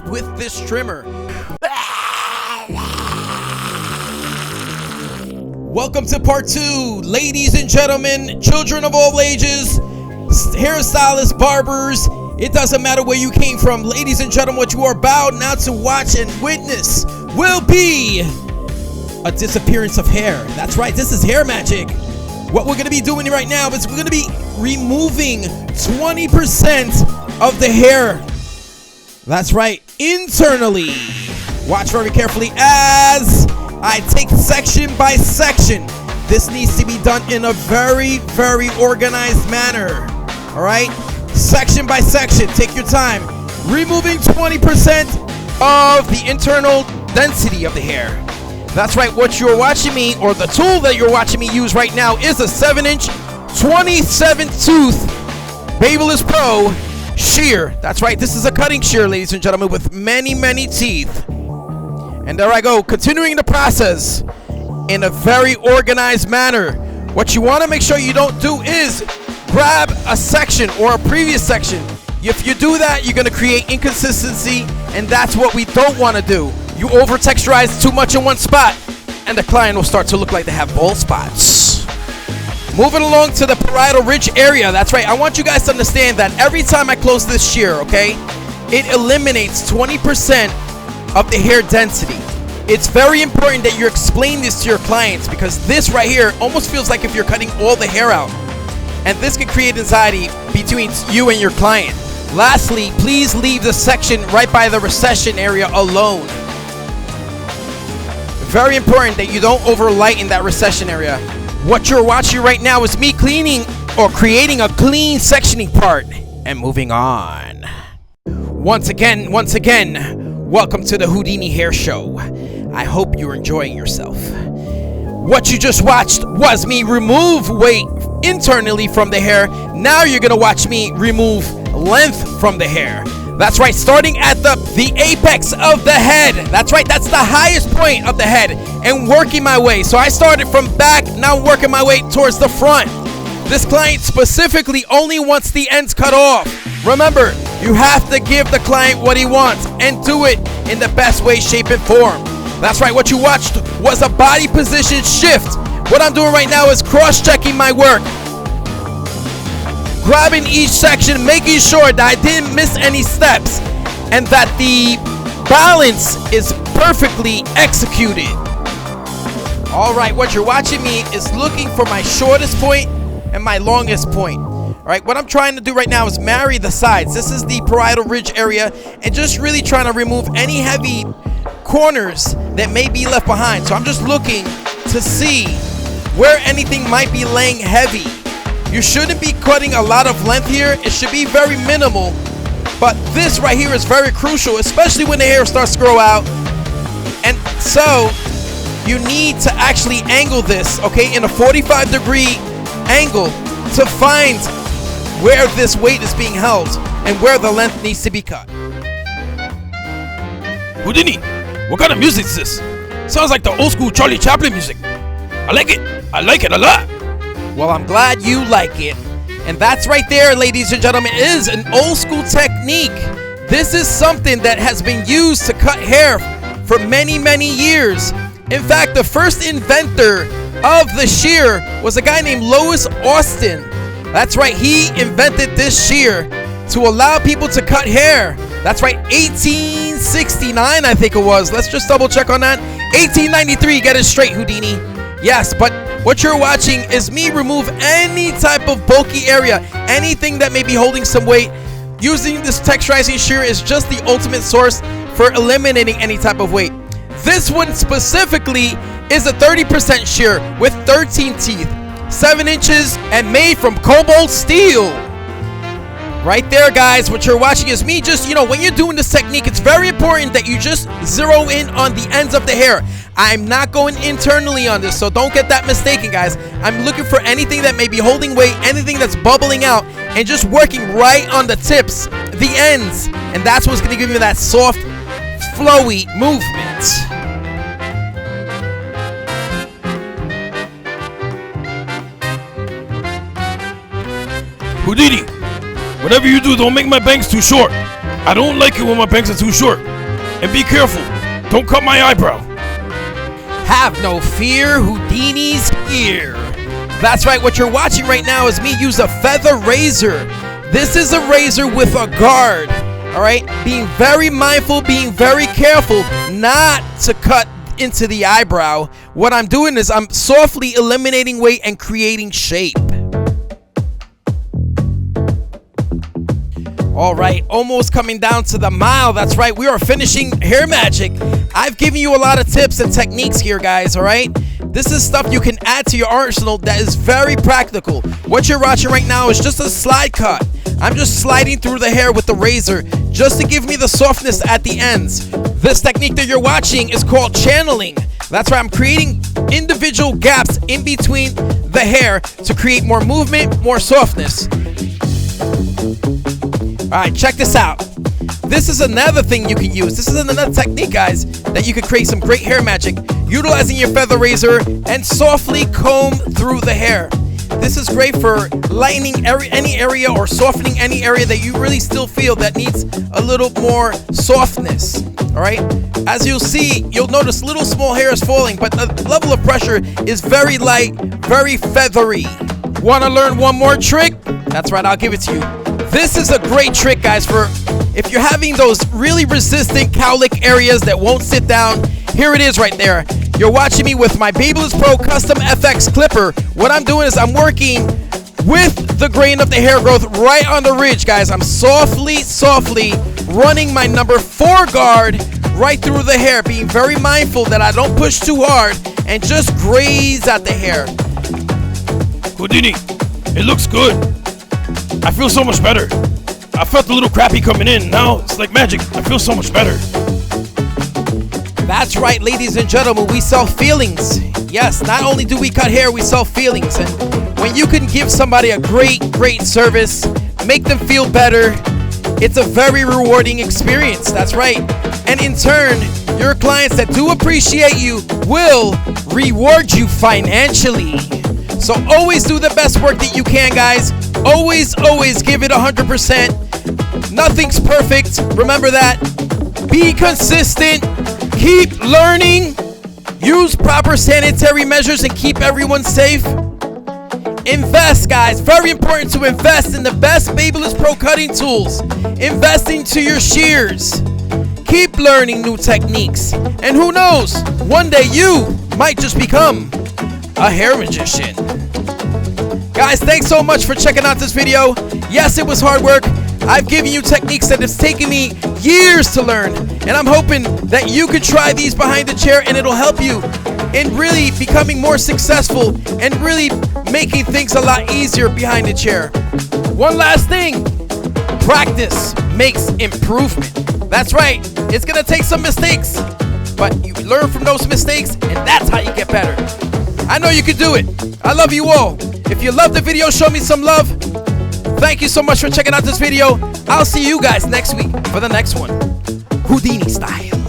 with this trimmer. Welcome to part 2, ladies and gentlemen, children of all ages, hairstylists, barbers. It doesn't matter where you came from, ladies and gentlemen. What you are about now to watch and witness will be a disappearance of hair. That's right, this is hair magic. What we're going to be doing right now is we're going to be removing 20% of the hair. That's right, internally. Watch very carefully as I take section by section. This needs to be done in a very, very organized manner. All right, section by section, take your time. Removing 20% of the internal density of the hair. That's right, what you're watching me, or the tool that you're watching me use right now, is a 7-inch, 27-tooth Babyliss Pro shear. That's right, this is a cutting shear, ladies and gentlemen, with many, many teeth. And there I go, continuing the process in a very organized manner. What you want to make sure you don't do is grab a section or a previous section. If you do that, you're going to create inconsistency, and that's what we don't want to do. You over texturize too much in one spot, and the client will start to look like they have bald spots. Moving along to the parietal ridge area. That's right, I want you guys to understand that every time I close this shear, okay, it eliminates 20% of the hair density. It's very important that you explain this to your clients, because this right here almost feels like if you're cutting all the hair out, and this can create anxiety between you and your client. Lastly, please leave the section right by the recession area alone. Very important that you don't over lighten that recession area. What you're watching right now is me cleaning or creating a clean sectioning part and moving on. Once again, welcome to the Houdini Hair Show. I hope you're enjoying yourself. What you just watched was me remove weight internally from the hair. Now you're gonna watch me remove length from the hair. That's right, starting at the apex of the head. That's right, that's the highest point of the head, and working my way. So I started from back, now working my way towards the front. This client specifically only wants the ends cut off. Remember, you have to give the client what he wants and do it in the best way, shape, and form. That's right, what you watched was a body position shift. What I'm doing right now is cross-checking my work. Grabbing each section, making sure that I didn't miss any steps and that the balance is perfectly executed. All right, what you're watching me is looking for my shortest point and my longest point. All right, what I'm trying to do right now is marry the sides. This is the parietal ridge area, and just really trying to remove any heavy corners that may be left behind. So I'm just looking to see where anything might be laying heavy. You shouldn't be cutting a lot of length here. It should be very minimal. But this right here is very crucial, especially when the hair starts to grow out. And so you need to actually angle this, okay, in a 45-degree angle to find where this weight is being held and where the length needs to be cut. Houdini, what kind of music is this? Sounds like the old school Charlie Chaplin music. I like it a lot. Well, I'm glad you like it. And that's right there, ladies and gentlemen, is an old school technique. This is something that has been used to cut hair for many, many years. In fact, the first inventor of the shear was a guy named Louis Austin. That's right, he invented this shear to allow people to cut hair. That's right, 1869, I think it was. Let's just double check on that. 1893, get it straight, Houdini. Yes, but what you're watching is me remove any type of bulky area, anything that may be holding some weight. Using this texturizing shear is just the ultimate source for eliminating any type of weight. This one specifically is a 30% shear with 13 teeth, 7 inches, and made from cobalt steel. Right there, guys, what you're watching is me just, when you're doing this technique, it's very important that you just zero in on the ends of the hair. I'm not going internally on this, so don't get that mistaken, guys. I'm looking for anything that may be holding weight, anything that's bubbling out, and just working right on the tips, the ends. And that's what's going to give you that soft, flowy movement. Houdini, whatever you do, don't make my bangs too short. I don't like it when my bangs are too short. And be careful, don't cut my eyebrow. Have no fear, Houdini's here. That's right, what you're watching right now is me use a feather razor. This is a razor with a guard. Alright, being very mindful, being very careful not to cut into the eyebrow. What I'm doing is I'm softly eliminating weight and creating shape. Alright, almost coming down to the mile. That's right, we are finishing hair magic. I've given you a lot of tips and techniques here, guys, alright? This is stuff you can add to your arsenal that is very practical. What you're watching right now is just a slide cut. I'm just sliding through the hair with the razor just to give me the softness at the ends. This technique that you're watching is called channeling. That's right, I'm creating individual gaps in between the hair to create more movement, more softness. Alright, check this out. This is another thing you can use. This is another technique, guys, that you can create some great hair magic utilizing your feather razor and softly comb through the hair. This is great for lightening any area or softening any area that you really still feel that needs a little more softness. Alright? As you'll see, you'll notice little small hairs falling, but the level of pressure is very light, very feathery. Want to learn one more trick? That's right, I'll give it to you. This is a great trick, guys, for if you're having those really resistant cowlick areas that won't sit down. Here it is right there. You're watching me with my Babyliss Pro Custom FX Clipper. What I'm doing is I'm working with the grain of the hair growth right on the ridge, guys. I'm softly running my number 4 guard right through the hair, being very mindful that I don't push too hard and just graze at the hair. Houdini, it looks good. I feel so much better. I felt a little crappy coming in. Now it's like magic. I feel so much better. That's right, ladies and gentlemen, we sell feelings. Yes, not only do we cut hair, we sell feelings. And when you can give somebody a great service, make them feel better, it's a very rewarding experience. That's right. And in turn, your clients that do appreciate you will reward you financially. So always do the best work that you can, guys. Always give it 100%. Nothing's perfect. Remember that. Be consistent. Keep learning. Use proper sanitary measures and keep everyone safe. Invest, guys. Very important to invest in the best Babyliss Pro cutting tools. Invest into your shears. Keep learning new techniques. And who knows, one day you might just become a hair magician. Guys, thanks so much for checking out this video. Yes, it was hard work. I've given you techniques that it's taken me years to learn, and I'm hoping that you could try these behind the chair and it'll help you in really becoming more successful and really making things a lot easier behind the chair. One last thing, practice makes improvement. That's right, it's gonna take some mistakes, but you learn from those mistakes and that's how you get better. I know you can do it. I love you all. If you loved the video, show me some love. Thank you so much for checking out this video. I'll see you guys next week for the next one. Houdini style.